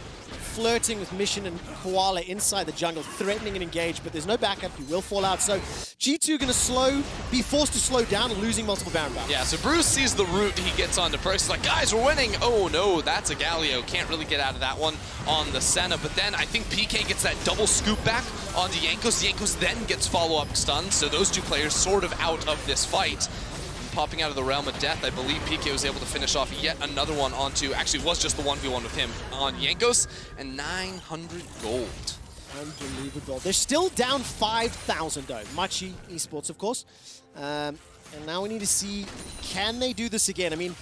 flirting with Mission and Koala inside the jungle, threatening and engage, but there's no backup. He will fall out. So G2 going to be forced to slow down, losing multiple Baron buffs. Yeah, so Bruce sees the route. He gets onto Perks. He's like, guys, we're winning. Oh, no, that's a Galio. Can't really get out of that one on the Senna. But then I think PK gets that double scoop back onto Jankos. Jankos then gets follow-up stuns. So those 2 players sort of out of this fight. popping out of the Realm of Death. I believe PK was able to finish off yet another one onto, actually it was just the 1v1 with him on Jankos, and 900 gold. Unbelievable. They're still down 5,000 though. Machi Esports, of course. And now we need to see, can they do this again? I mean,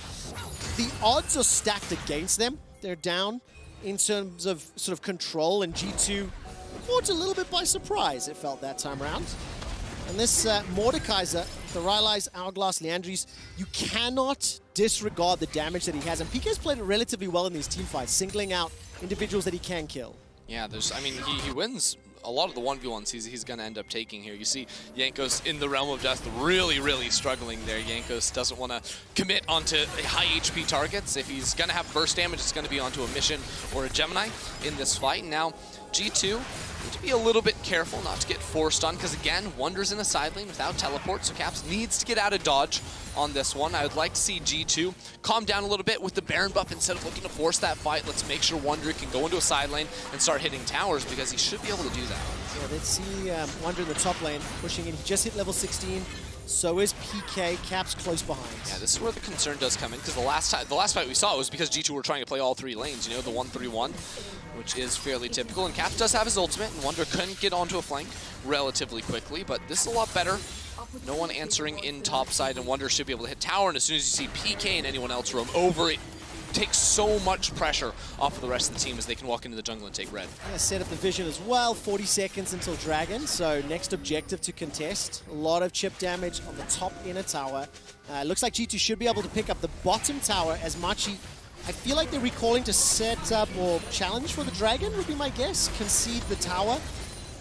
the odds are stacked against them. They're down in terms of sort of control, and G2 caught a little bit by surprise, it felt that time around. And this Mordekaiser, the Rylai's, Hourglass, Leandries, you cannot disregard the damage that he has. And PK's played it relatively well in these team fights, singling out individuals that he can kill. Yeah, I mean, he wins a lot of the 1v1s he's going to end up taking here. You see Jankos in the Realm of Death really, really struggling there. Jankos doesn't want to commit onto high HP targets. If he's going to have burst damage, it's going to be onto a Mission or a Gemini in this fight. Now, G2 need to be a little bit careful not to get forced on, because again, Wonder's in the side lane without teleport, so Caps needs to get out of dodge on this one. I would like to see G2 calm down a little bit with the Baron buff. Instead of looking to force that fight, let's make sure Wonder can go into a side lane and start hitting towers, because he should be able to do that. Yeah, let's see Wonder in the top lane pushing in. He just hit level 16. So is PK. Caps close behind. Yeah, this is where the concern does come in, because the last fight we saw was because G2 were trying to play all three lanes, you know, the 1-3-1, which is fairly typical. And Caps does have his ultimate, and Wonder couldn't get onto a flank relatively quickly, but this is a lot better. No one answering in top side, and Wonder should be able to hit tower, and as soon as you see PK and anyone else roam over, it takes so much pressure off of the rest of the team as they can walk into the jungle and take red. Yeah, set up the vision as well. 40 seconds until Dragon, so next objective to contest. A lot of chip damage on the top inner tower. Looks like G2 should be able to pick up the bottom tower as Machi. I feel like they're recalling to set up or challenge for the Dragon, would be my guess. Concede the tower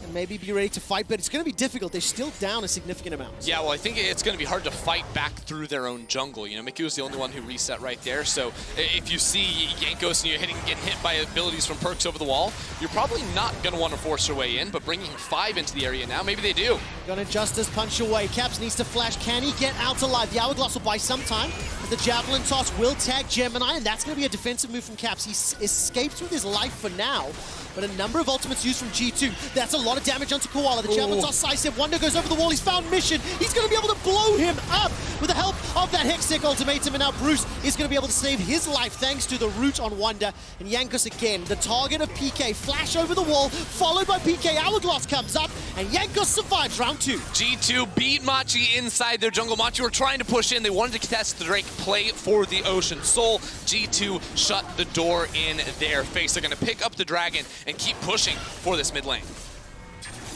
and maybe be ready to fight, but it's going to be difficult. They're still down a significant amount. Yeah, well, I think it's going to be hard to fight back through their own jungle. You know, Mickey was the only one who reset right there, so if you see Jankos and you're getting hit by abilities from perks over the wall, you're probably not going to want to force your way in, but bringing 5 into the area now, maybe they do. Gonna Justice punch away. Caps needs to flash. Can he get out alive? The Hourglass will buy some time. The Javelin toss will tag Gemini, and that's going to be a defensive move from Caps. He escapes with his life for now, but a number of ultimates used from G2. That's a lot of damage onto Koala. The Javelin toss, Sidestep, Wonder goes over the wall. He's found Mission. He's going to be able to blow him up with the help of that Hextech ultimatum, and now Bruce is going to be able to save his life thanks to the root on Wonder. And Jankos again, the target of PK. Flash over the wall, followed by PK. Hourglass comes up, and Jankos survives round 2. G2 beat Machi inside their jungle. Machi were trying to push in. They wanted to contest the Drake, play for the Ocean Soul. G2 shut the door in their face. They're going to pick up the Dragon and keep pushing for this mid lane.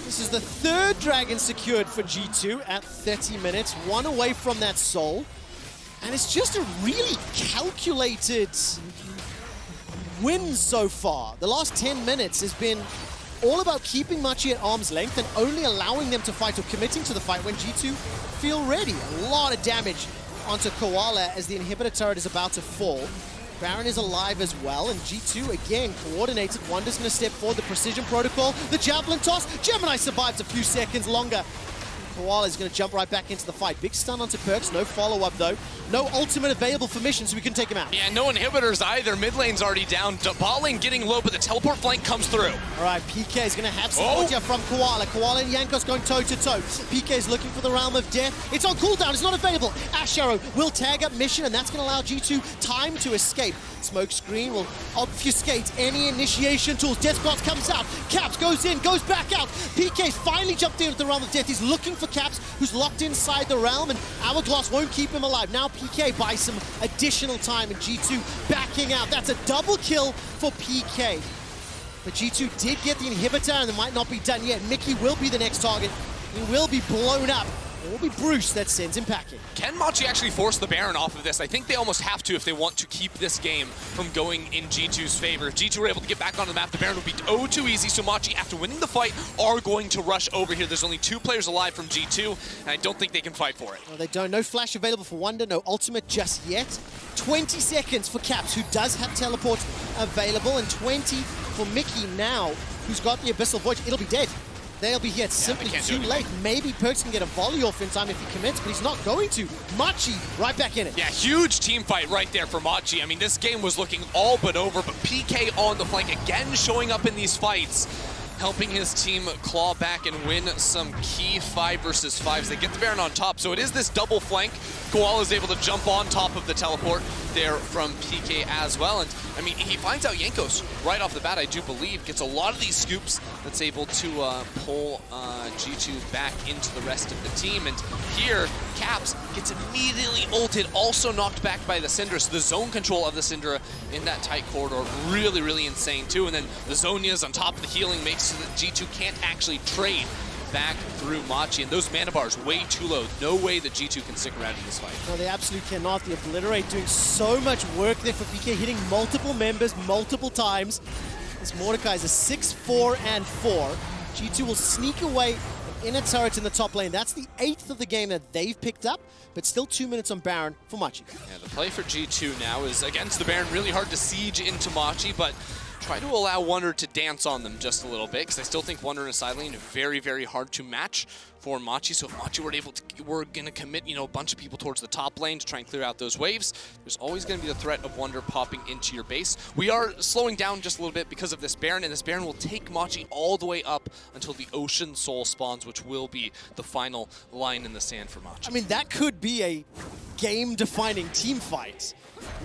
This is the 3rd Dragon secured for G2 at 30 minutes. 1 away from that Soul. And it's just a really calculated win so far. The last 10 minutes has been all about keeping Machi at arm's length and only allowing them to fight or committing to the fight when G2 feel ready. A lot of damage onto Koala as the inhibitor turret is about to fall. Baron is alive as well, and G2 again coordinated. Wonder's going to step forward, the precision protocol, the Javelin toss. Gemini survives a few seconds longer. Koala is going to jump right back into the fight. Big stun onto Perks, no follow-up though. No ultimate available for Mission, so we can take him out. Yeah, no inhibitors either. Mid lane's already down. Bot lane getting low, but the teleport flank comes through. All right, PK is going to have support here from Koala. Koala and Jankos going toe-to-toe. PK is looking for the Realm of Death. It's on cooldown, it's not available. Ash Arrow will tag up Mission, and that's going to allow G2 time to escape. Smoke screen will obfuscate any initiation tools. Death Cross comes out. Caps goes in, goes back out. PK's finally jumped in with the Realm of Death. He's looking for Caps, who's locked inside the realm, and Hourglass won't keep him alive. Now PK buys some additional time, and G2 backing out. That's a double kill for PK. But G2 did get the inhibitor, and it might not be done yet. Mickey will be the next target. He will be blown up. It will be Bruce that sends him packing. Can Machi actually force the Baron off of this? I think they almost have to if they want to keep this game from going in G2's favor. If G2 were able to get back onto the map, the Baron would be oh too easy, so Machi, after winning the fight, are going to rush over here. There's only 2 players alive from G2, and I don't think they can fight for it. No, they don't. No flash available for Wonder, no ultimate just yet. 20 seconds for Caps, who does have teleport available, and 20 for Mickey now, who's got the Abyssal Void. It'll be dead. They'll be here. It's simply too late. Maybe Perks can get a volley off in time if he commits, but he's not going to. Machi right back in it. Yeah, huge team fight right there for Machi. I mean, this game was looking all but over, but PK on the flank again showing up in these fights. helping his team claw back and win some key 5 versus 5s. They get the Baron on top, so it is this double flank. Koala is able to jump on top of the teleport there from PK as well. And I mean, he finds out Jankos right off the bat, I do believe, gets a lot of these scoops that's able to pull G2 back into the rest of the team. And here, Caps gets immediately ulted, also knocked back by the Syndra. So the zone control of the Syndra in that tight corridor, really, really insane too. And then the Zonias on top of the healing makes so that G2 can't actually trade back through Machi, and those mana bars way too low. No way that G2 can stick around in this fight. No, they absolutely cannot. The Obliterate doing so much work there for PK, hitting multiple members multiple times. This Mordecai is a 6-4 and 4. G2 will sneak away in a turret in the top lane. That's the 8th of the game that they've picked up, but still 2 minutes on Baron for Machi. Yeah, the play for G2 now is against the Baron. Really hard to siege into Machi, but try to allow Wonder to dance on them just a little bit, because I still think Wonder in a side lane very, very hard to match for Machi. So if Machi were going to commit, a bunch of people towards the top lane to try and clear out those waves, there's always going to be the threat of Wonder popping into your base. We are slowing down just a little bit because of this Baron, and this Baron will take Machi all the way up until the Ocean Soul spawns, which will be the final line in the sand for Machi. I mean, that could be a game-defining team fight,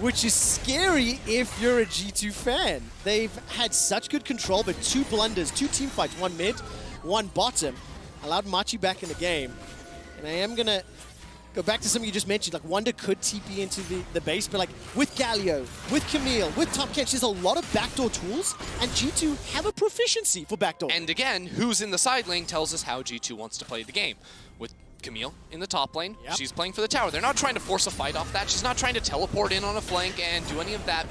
which is scary if you're a G2 fan. They've had such good control, but 2 blunders, 2 team fights, 1 mid, 1 bottom, allowed Machi back in the game. And I am going to go back to something you just mentioned, like Wonder could TP into the base, but like with Galio, with Camille, with Top Catch, there's a lot of backdoor tools, and G2 have a proficiency for backdoor. And again, who's in the side lane tells us how G2 wants to play the game. With Camille in the top lane, she's playing for the tower. They're not trying to force a fight off that. She's not trying to teleport in on a flank and do any of that,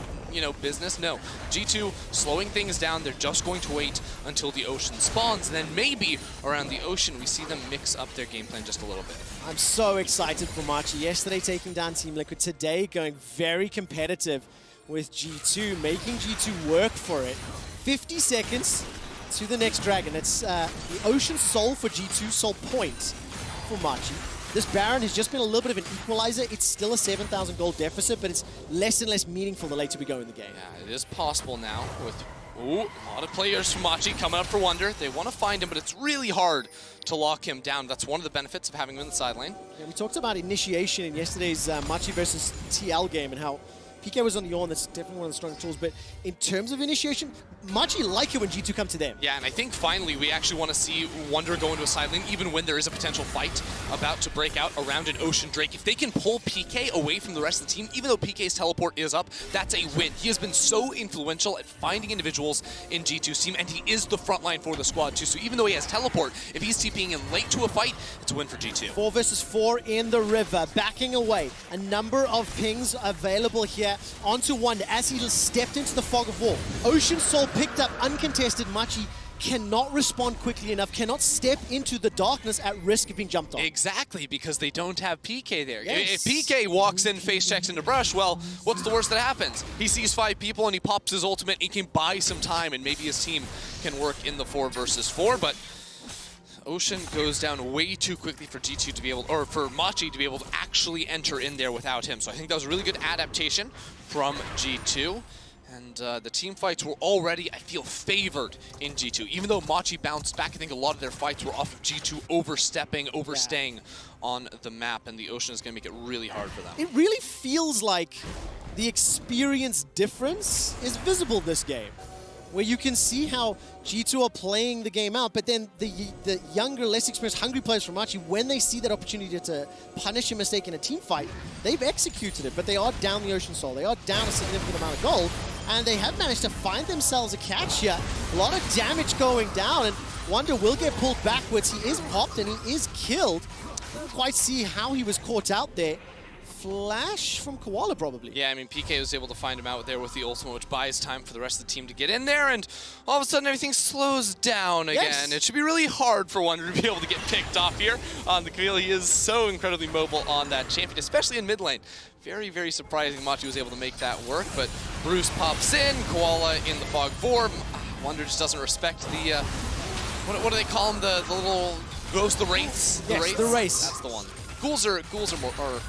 business. No. G2 slowing things down. They're just going to wait until the Ocean spawns. And then maybe around the Ocean, we see them mix up their game plan just a little bit. I'm so excited for Machi. Yesterday taking down Team Liquid. Today going very competitive with G2, making G2 work for it. 50 seconds to the next dragon. It's the Ocean Soul for G2, Soul Point for Machi. This Baron has just been a little bit of an equalizer. It's still a 7,000 gold deficit, but it's less and less meaningful the later we go in the game. Yeah, it is possible now with a lot of players from Machi coming up for Wonder. They want to find him, but it's really hard to lock him down. That's one of the benefits of having him in the side lane. Yeah, we talked about initiation in yesterday's Machi versus TL game and how PK was on the Yawn. That's definitely one of the stronger tools. But in terms of initiation, Machi like it when G2 come to them. Yeah, and I think finally we actually want to see Wonder go into a side lane, even when there is a potential fight about to break out around an Ocean Drake. If they can pull PK away from the rest of the team, even though PK's teleport is up, that's a win. He has been so influential at finding individuals in G2's team, and he is the front line for the squad too. So even though he has teleport, if he's TPing in late to a fight, it's a win for G2. 4 versus 4 in the river, backing away. A number of pings available here onto Wonder as he stepped into the fog of war. Ocean Soul picked up uncontested. Machi cannot respond quickly enough, cannot step into the darkness at risk of being jumped on. Exactly, because they don't have PK there. Yes. If PK walks in, face checks into brush, well, what's the worst that happens? He sees 5 people and he pops his ultimate. He can buy some time, and maybe his team can work in the 4 versus 4, but Ocean goes down way too quickly for G2 to be able, or for Machi to be able to actually enter in there without him. So I think that was a really good adaptation from G2. And the team fights were already, I feel, favored in G2. Even though Machi bounced back, I think a lot of their fights were off of G2 overstaying on the map, and the Ocean is going to make it really hard for them. It really feels like the experience difference is visible this game, where you can see how G2 are playing the game out, but then the younger, less experienced, hungry players from Machi, when they see that opportunity to punish a mistake in a team fight, they've executed it, but they are down the Ocean Soul. They are down a significant amount of gold, and they have managed to find themselves a catch here. A lot of damage going down, and Wonder will get pulled backwards. He is popped, and he is killed. Didn't quite see how he was caught out there. Flash from Koala, probably. Yeah, I mean, PK was able to find him out there with the ultimate, which buys time for the rest of the team to get in there, and all of a sudden everything slows down again. Yes. It should be really hard for Wonder to be able to get picked off here on the Camille. He is so incredibly mobile on that champion, especially in mid lane. Very, very surprising Machi was able to make that work, but Bruce pops in, Koala in the Fog 4. Wonder just doesn't respect the, what do they call them, the little ghost, the wraiths? Yes, the wraiths. That's the one. Ghouls are more, or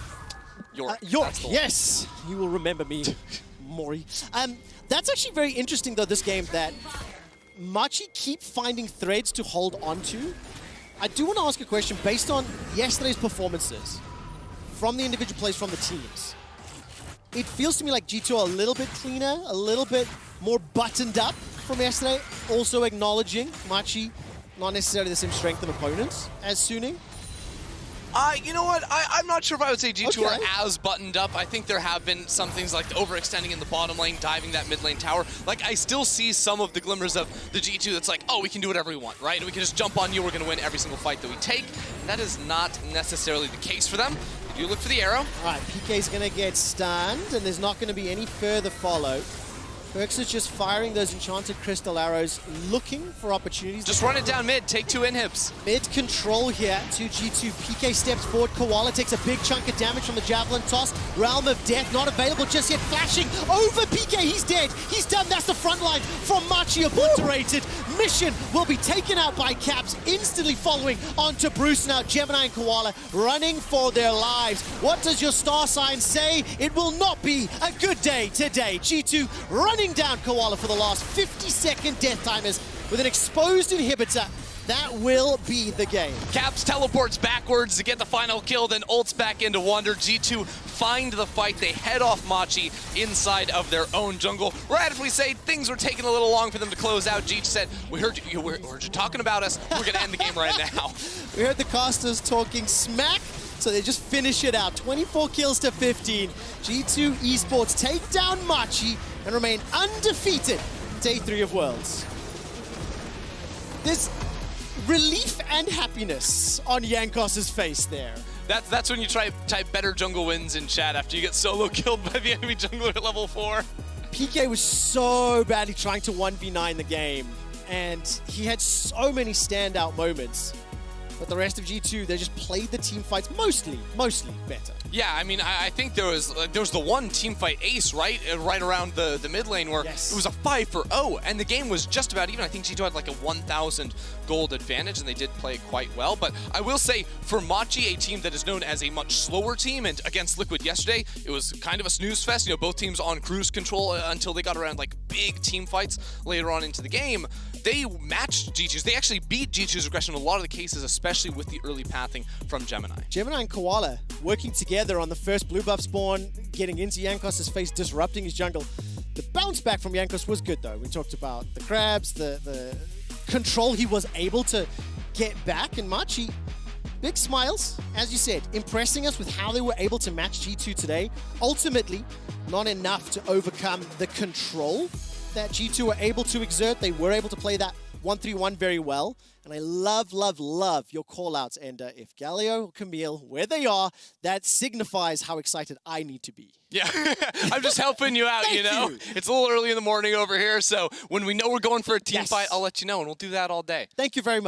York. York, yes. You will remember me, Maury. That's actually very interesting, though, this game, that Machi keep finding threads to hold on to. I do want to ask a question based on yesterday's performances from the individual plays from the teams. It feels to me like G2 are a little bit cleaner, a little bit more buttoned up from yesterday. Also acknowledging Machi, not necessarily the same strength of opponents as Suning. You know what? I'm not sure if I would say G2 Okay. are as buttoned up. I think there have been some things like overextending in the bottom lane, diving that mid lane tower. Like, I still see some of the glimmers of the G2 that's like, oh, we can do whatever we want, right? We can just jump on you, we're going to win every single fight that we take. And that is not necessarily the case for them. They do look for the arrow. All right, PK's going to get stunned, and there's not going to be any further follow. Perks is just firing those enchanted crystal arrows, looking for opportunities. Just run it down mid, take 2 inhibs. Mid control here to G2. PK steps forward. Koala takes a big chunk of damage from the javelin toss. Realm of Death not available just yet. Flashing over PK. He's dead. He's done. That's the front line from Machi obliterated. Mission will be taken out by Caps, instantly following onto Bruce. Now Gemini and Koala running for their lives. What does your star sign say? It will not be a good day today. G2 running down Koala for the last 50-second death timers with an exposed inhibitor. That will be the game. Caps teleports backwards to get the final kill, then ults back into Wonder. G2 find the fight. They head off Machi inside of their own jungle. Right as we say things were taking a little long for them to close out, G said, we heard you talking about us. We're going to end the game right now. We heard the casters talking smack, so they just finish it out. 24 kills to 15. G2 Esports take down Machi and remain undefeated. Day 3 of Worlds. There's relief and happiness on Yankos's face there. That's when you type better jungle wins in chat after you get solo killed by the enemy jungler at level 4. PK was so badly trying to 1v9 the game, and he had so many standout moments. But the rest of G2, they just played the team fights mostly better. Yeah, I mean, I think there was the one team fight ace, right? Right around the mid lane where Yes. it was a 5-0, and the game was just about even. I think G2 had like a 1,000 gold advantage, and they did play quite well. But I will say, for Machi, a team that is known as a much slower team, and against Liquid yesterday, it was kind of a snooze fest. You know, both teams on cruise control until they got around like big team fights later on into the game. They matched G2's. They actually beat G2's aggression in a lot of the cases, especially with the early pathing from Gemini. Gemini and Koala working together on the first blue buff spawn, getting into Yankos' face, disrupting his jungle. The bounce back from Yankos was good, though. We talked about the crabs, the control he was able to get back, and Machi, big smiles, as you said, impressing us with how they were able to match G2 today. Ultimately, not enough to overcome the control that G2 were able to exert. They were able to play that 1-3-1 very well. And I love your call-outs. And if Galio or Camille, where they are, that signifies how excited I need to be. Yeah, I'm just helping you out, you know? you. It's a little early in the morning over here, so when we know we're going for a team Yes. fight, I'll let you know, and we'll do that all day. Thank you very much.